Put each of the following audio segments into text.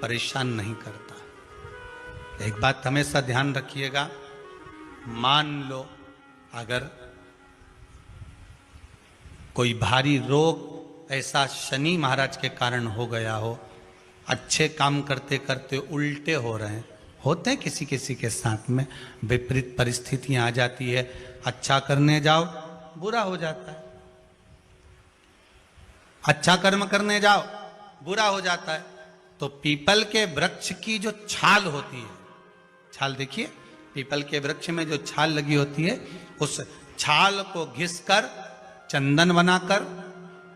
परेशान नहीं करता। एक बात हमेशा ध्यान रखिएगा, मान लो अगर कोई भारी रोग ऐसा शनि महाराज के कारण हो गया हो, अच्छे काम करते करते उल्टे हो रहे हैं, होते हैं किसी किसी के साथ में, विपरीत परिस्थितियां आ जाती है, अच्छा करने जाओ बुरा हो जाता है, अच्छा कर्म करने जाओ बुरा हो जाता है। तो पीपल के वृक्ष की जो छाल होती है, छाल देखिए, पीपल के वृक्ष में जो छाल लगी होती है, उस छाल को घिसकर चंदन बनाकर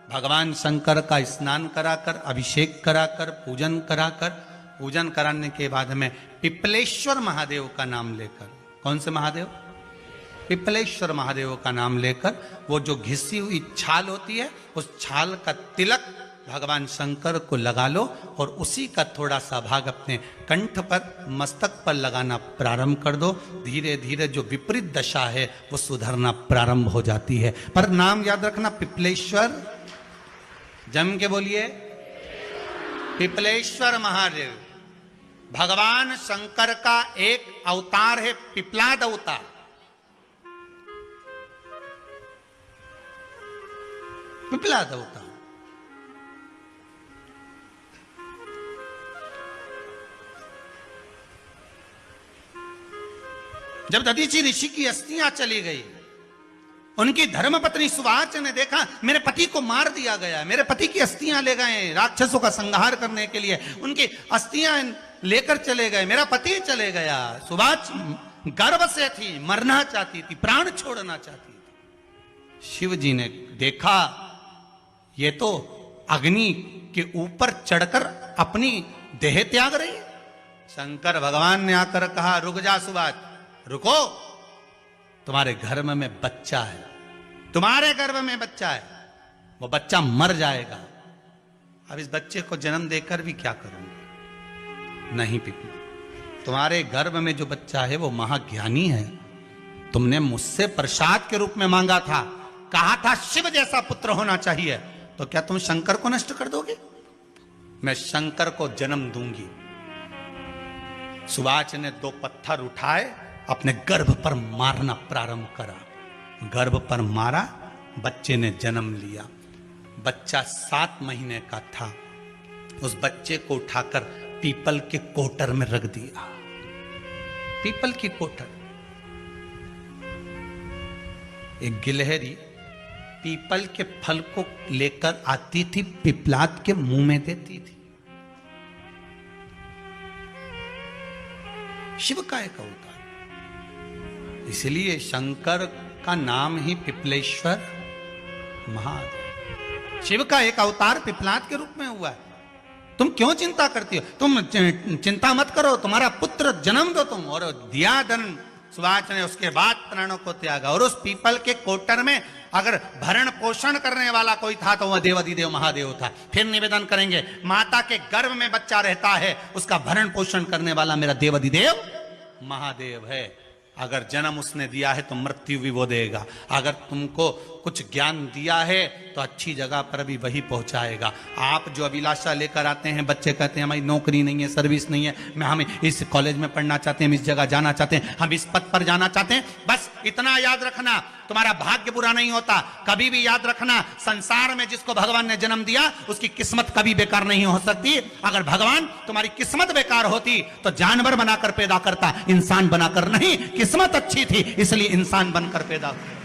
भगवान शंकर का स्नान कराकर, अभिषेक कराकर, पूजन कराकर, पूजन कराने के बाद में पिपलेश्वर महादेव का नाम लेकर, कौन से महादेव? पिपलेश्वर महादेव का नाम लेकर वो जो घिसी हुई छाल होती है, उस छाल का तिलक भगवान शंकर को लगा लो और उसी का थोड़ा सा भाग अपने कंठ पर, मस्तक पर लगाना प्रारंभ कर दो। धीरे धीरे जो विपरीत दशा है वो सुधरना प्रारंभ हो जाती है। पर नाम याद रखना, पिपलेश्वर, जम के बोलिए, पिपलेश्वर महादेव भगवान शंकर का एक अवतार है, पिपलाद अवतार। पिपलाद अवतार जब दधीचि ऋषि की अस्थियां चली गई, उनकी धर्मपत्नी सुवाच ने देखा मेरे पति को मार दिया गया, मेरे पति की अस्थियां ले गए राक्षसों का संहार करने के लिए, उनकी अस्थियां लेकर चले गए, मेरा पति चले गया। सुवाच गर्व से थी, मरना चाहती थी, प्राण छोड़ना चाहती थी। शिव जी ने देखा ये तो अग्नि के ऊपर चढ़कर अपनी देह त्याग रही है। शंकर भगवान ने आकर कहा, रुक जा सुवाच, रुको, तुम्हारे गर्भ में बच्चा है, तुम्हारे गर्भ में बच्चा है, वो बच्चा मर जाएगा। अब इस बच्चे को जन्म देकर भी क्या करूंगी? नहीं पिपली, तुम्हारे गर्भ में जो बच्चा है वो महाज्ञानी है, तुमने मुझसे प्रसाद के रूप में मांगा था, कहा था शिव जैसा पुत्र होना चाहिए, तो क्या तुम शंकर को नष्ट कर दोगे? मैं शंकर को जन्म दूंगी। सुवाच ने 2 पत्थर उठाए, अपने गर्भ पर मारना प्रारंभ करा, गर्भ पर मारा, बच्चे ने जन्म लिया। बच्चा 7 महीने का था। उस बच्चे को उठाकर पीपल के कोटर में रख दिया। पीपल की कोटर, एक गिलहरी पीपल के फल को लेकर आती थी, पिपलाद के मुंह में देती थी। शिव का एक अवतार, इसलिए शंकर का नाम ही पिपलेश्वर महादेव। शिव का एक अवतार पिपलाद के रूप में हुआ है। तुम क्यों चिंता करती हो? तुम चिंता मत करो, तुम्हारा पुत्र जन्म दो तुम। और दिया धन सुवाच ने, उसके बाद प्राणों को त्यागा। और उस पीपल के कोटर में अगर भरण पोषण करने वाला कोई था तो वह देवाधिदेव महादेव था। फिर निवेदन करेंगे, माता के गर्भ में बच्चा रहता है, उसका भरण पोषण करने वाला मेरा देवाधिदेव महादेव है। अगर जन्म उसने दिया है तो मृत्यु भी वो देगा। अगर तुमको कुछ ज्ञान दिया है तो अच्छी जगह पर भी वही पहुंचाएगा। आप जो अभिलाषा लेकर आते हैं, बच्चे कहते हैं हमारी नौकरी नहीं है, सर्विस नहीं है, हम इस कॉलेज में पढ़ना चाहते हैं, हम इस जगह जाना चाहते हैं, हम इस पद पर जाना चाहते हैं, बस इतना याद रखना, तुम्हारा भाग्य बुरा नहीं होता। कभी भी याद रखना, संसार में जिसको भगवान ने जन्म दिया उसकी किस्मत कभी बेकार नहीं हो सकती। अगर भगवान तुम्हारी किस्मत बेकार होती तो जानवर बनाकर पैदा करता, इंसान बनाकर नहीं। किस्मत अच्छी थी इसलिए इंसान बनकर पैदा हुआ,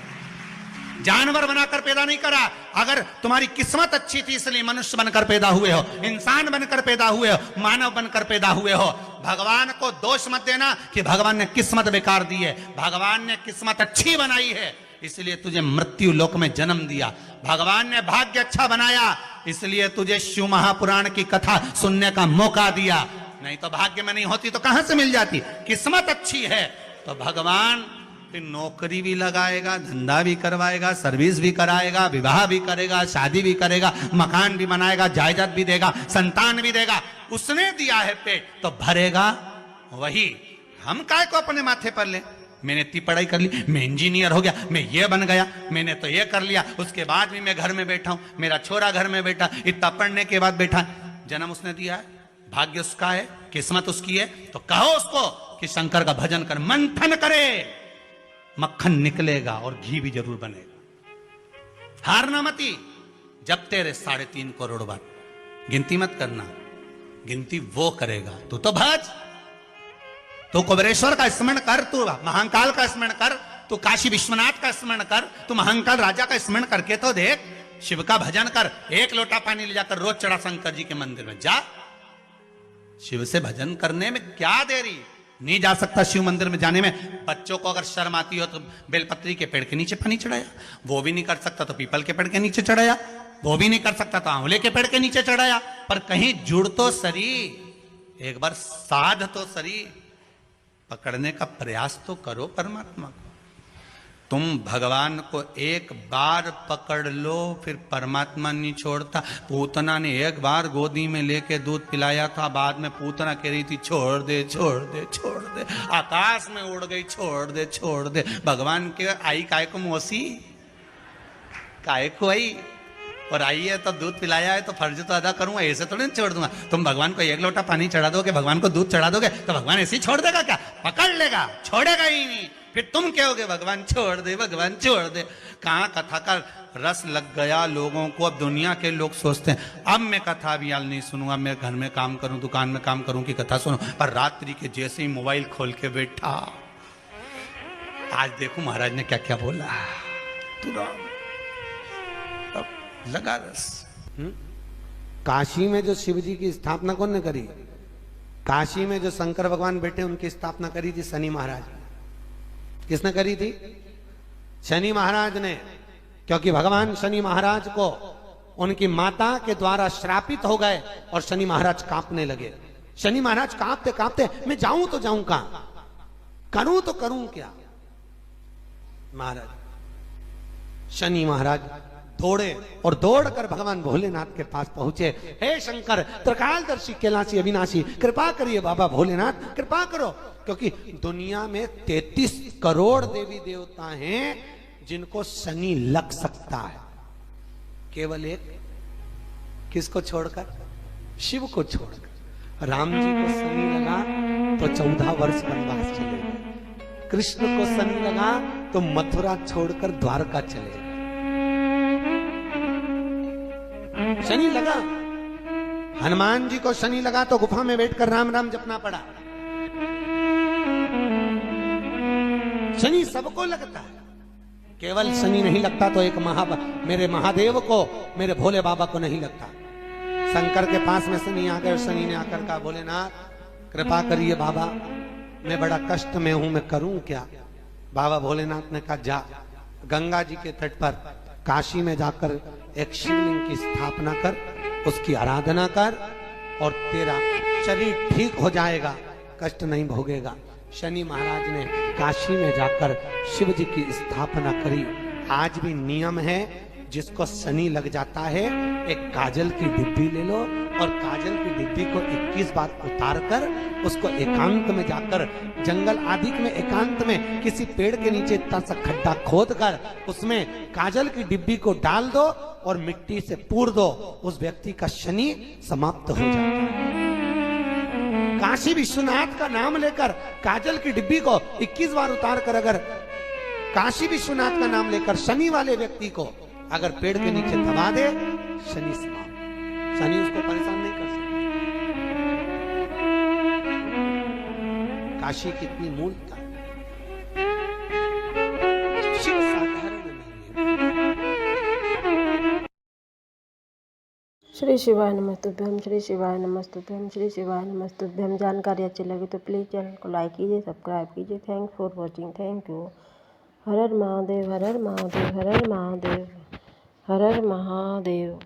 जानवर बनाकर पैदा नहीं करा। अगर तुम्हारी किस्मत अच्छी थी इसलिए मनुष्य बनकर पैदा हुए हो, इंसान बनकर पैदा हुए हो, मानव बनकर पैदा हुए हो। भगवान को दोष मत देना कि भगवान ने किस्मत बेकार दी है। भगवान ने किस्मत अच्छी बनाई है, इसलिए तुझे मृत्यु लोक में जन्म दिया। भगवान ने भाग्य अच्छा बनाया, इसलिए तुझे शिव महापुराण की कथा सुनने का मौका दिया। नहीं तो भाग्य में नहीं होती तो कहां से मिल जाती? किस्मत अच्छी है तो भगवान फिर नौकरी भी लगाएगा, धंधा भी करवाएगा, सर्विस भी कराएगा, विवाह भी करेगा, शादी भी करेगा, मकान भी बनाएगा, जायदाद भी देगा, संतान भी देगा। उसने दिया है पेट तो भरेगा वही। हम काय को अपने माथे पर ले? मैंने इतनी पढ़ाई कर ली, मैं इंजीनियर हो गया, मैं ये बन गया, मैंने तो ये कर लिया, उसके बाद भी मैं घर में बैठा हूं, मेरा छोरा घर में बैठा, इतना पढ़ने के बाद बैठा। जन्म उसने दिया है, भाग्य उसका है, किस्मत उसकी है, तो कहो उसको कि शंकर का भजन कर, मंथन करे, मक्खन निकलेगा और घी भी जरूर बनेगा। हारना मती, जब तेरे 3.5 करोड़ बार, गिनती मत करना, गिनती वो करेगा। तू तो भज, तू कुबेरेश्वर का स्मरण कर, तू महाकाल का स्मरण कर, तू काशी विश्वनाथ का स्मरण कर, तू महाकाल राजा का स्मरण करके तो देख, शिव का भजन कर। 1 लोटा पानी ले जाकर रोज चढ़ा शंकर जी के मंदिर में जा। शिव से भजन करने में क्या देरी, नहीं जा सकता शिव मंदिर में जाने में। बच्चों को अगर शर्म आती हो तो बेलपत्री के पेड़ के नीचे पानी चढ़ाया, वो भी नहीं कर सकता तो पीपल के पेड़ के नीचे चढ़ाया, वो भी नहीं कर सकता तो आंवले के पेड़ के नीचे चढ़ाया। पर कहीं जुड़ तो सरी, एक बार साध तो सरी, पकड़ने का प्रयास तो करो परमात्मा को। तुम भगवान को एक बार पकड़ लो, फिर परमात्मा नहीं छोड़ता। पूतना ने एक बार गोदी में लेके दूध पिलाया था, बाद में पूतना कह रही थी छोड़ दे छोड़ दे छोड़ दे, आकाश में उड़ गई, छोड़ दे छोड़ दे। भगवान के आई काय को मौसी, काय को आई, और आई है तो दूध पिलाया है तो फर्ज तो अदा करूंगा, ऐसे थोड़ी नहीं छोड़ दूंगा। तुम भगवान को 1 लोटा पानी चढ़ा दोगे, भगवान को दूध चढ़ा दोगे तो भगवान ऐसे ही छोड़ देगा क्या? पकड़ लेगा, छोड़ेगा ही नहीं। फिर तुम कहोगे भगवान छोड़ दे, भगवान छोड़ दे। कहाँ कथा का रस लग गया लोगों को। अब दुनिया के लोग सोचते हैं अब मैं कथा भी याल नहीं सुनूंगा, मैं घर में काम करूं, दुकान में काम करूं कि कथा सुनूं। पर रात्रि के जैसे ही मोबाइल खोल के बैठा, आज देखो महाराज ने क्या क्या बोला, तुरंत लगा रस। काशी में जो शिव जी की स्थापना कौन ने करी? काशी में जो शंकर भगवान बैठे उनकी स्थापना करी थी शनि महाराज ने। किसने करी थी? शनि महाराज ने। क्योंकि भगवान शनि महाराज को उनकी माता के द्वारा श्रापित हो गए और शनि महाराज कांपने लगे। शनि महाराज कांपते कांपते मैं जाऊं तो जाऊं कहां, करूं तो करूं क्या। महाराज शनि महाराज दौड़े और दौड़कर भगवान भोलेनाथ के पास पहुंचे। हे शंकर त्रिकालदर्शी कैलाशी अविनाशी, कृपा करिए बाबा भोलेनाथ, कृपा करो। क्योंकि दुनिया में 33 करोड़ देवी देवता हैं जिनको शनि लग सकता है, केवल एक किसको छोड़कर? शिव को छोड़कर। राम जी को शनि लगा तो 14 वर्ष वनवास चले गए। कृष्ण को शनि लगा तो मथुरा छोड़कर द्वारका चले गए। शनि लगा, हनुमान जी को शनि लगा तो गुफा में बैठकर राम राम जपना पड़ा। शनि सबको लगता है, केवल शनि नहीं लगता तो एक मेरे महादेव को, मेरे भोले बाबा को नहीं लगता। शंकर के पास में शनि आ गए और शनि ने आकर कहा भोलेनाथ कृपा करिए बाबा, मैं बड़ा कष्ट में हूं, मैं करूं क्या? बाबा भोलेनाथ ने कहा जा गंगा जी के तट पर काशी में जाकर एक शिवलिंग की स्थापना कर, उसकी आराधना कर और तेरा शरीर ठीक हो जाएगा, कष्ट नहीं भोगेगा। शनि महाराज ने काशी में जाकर शिव जी की स्थापना करी। आज भी नियम है, जिसको शनि लग जाता है एक काजल की डिब्बी ले लो और काजल की डिब्बी को 21 बार उतार कर उसको एकांत में जाकर, जंगल आदि में एकांत में किसी पेड़ के नीचे इतना सा खड्डा खोद कर उसमें काजल की डिब्बी को डाल दो और मिट्टी से पूर दो, उस व्यक्ति का शनि समाप्त हो जाता है। काशी विश्वनाथ का नाम लेकर काजल की डिब्बी को 21 बार उतार कर अगर काशी विश्वनाथ का नाम लेकर शनि वाले व्यक्ति को अगर पेड़ के नीचे दबा दे, शनि समाप्त, शनि उसको परेशान नहीं कर सकता। काशी कितनी मूलता है, शिव साधारण नहीं है। श्री शिवाय नमस्तुभ्यम, श्री शिवाय नमस्तुभ्यम, श्री शिवाय नमस्तुभ्यम। जानकारी अच्छी लगी तो प्लीज़ चैनल को लाइक कीजिए, सब्सक्राइब कीजिए। Thanks for watching, thank you. Her her Mahadev, her her Mahadev, her her Mahadev, her her Mahadev.